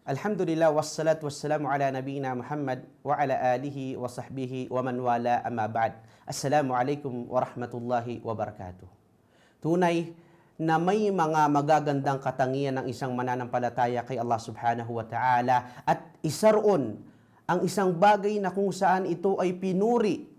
Alhamdulillah wassalatu wassalamu ala nabiyina Muhammad wa ala alihi wa sahbihi wa man wala amma ba'd. Assalamualaikum warahmatullahi wabarakatuh. Tunay na may mga magagandang katangian ng isang mananampalataya kay Allah subhanahu wa ta'ala at isa roon ang isang bagay na kung saan ito ay pinuri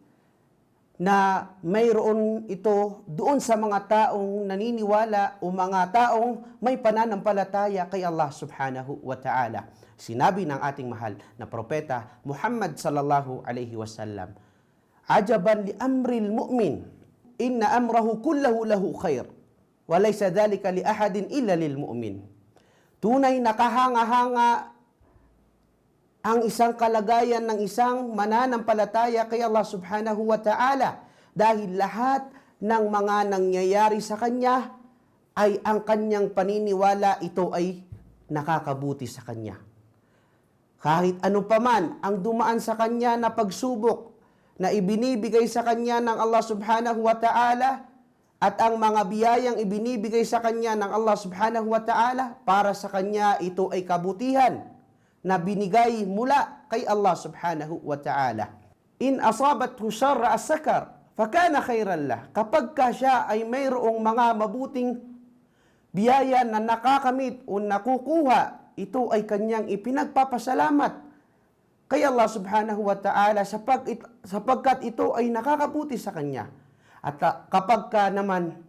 na mayroon ito doon sa mga taong naniniwala o mga taong may pananampalataya kay Allah subhanahu wa ta'ala. Sinabi ng ating mahal na propeta Muhammad sallallahu alaihi wasallam, "Ajaban li amril mu'min, inna amrahu kullahu lahu khair, wa laysa dhalika li ahadin illa lil mu'min." Tunay nakahanga-hanga ang isang kalagayan ng isang mananampalataya kay Allah subhanahu wa ta'ala dahil lahat ng mga nangyayari sa kanya ay ang kanyang paniniwala ito ay nakakabuti sa kanya. Kahit ano paman ang dumaan sa kanya na pagsubok na ibinibigay sa kanya ng Allah subhanahu wa ta'ala at ang mga biyayang ibinibigay sa kanya ng Allah subhanahu wa ta'ala, para sa kanya ito ay kabutihan na binigay mula kay Allah subhanahu wa ta'ala. In asabathu syarra as-sakar, fakana khairan lah. Kapag ka siya ay mayroong mga mabuting biyaya na nakakamit o nakukuha, ito ay kanyang ipinagpapasalamat kay Allah subhanahu wa ta'ala sapagkat ito ay nakakabuti sa kanya. At kapag ka naman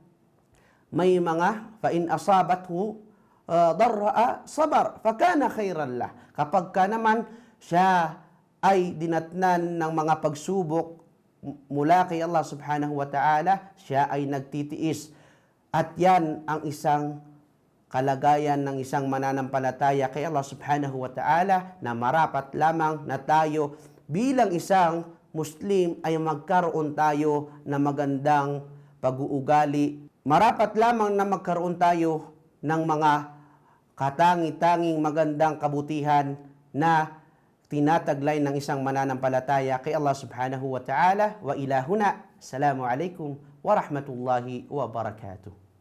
may mga fa in asabathu darra'a sabar, fakana khairan lah. Kapag ka naman siya ay dinatnan ng mga pagsubok mula kay Allah subhanahu wa ta'ala, siya ay nagtitiis. At yan ang isang kalagayan ng isang mananampalataya kay Allah subhanahu wa ta'ala na marapat lamang na tayo bilang isang Muslim ay magkaroon tayo na magandang pag-uugali. Marapat lamang na magkaroon tayo ng mga katangi-tanging magandang kabutihan na tinataglay ng isang mananampalataya kay Allah subhanahu wa ta'ala. Wa ilahuna. Assalamualaikum warahmatullahi wabarakatuh.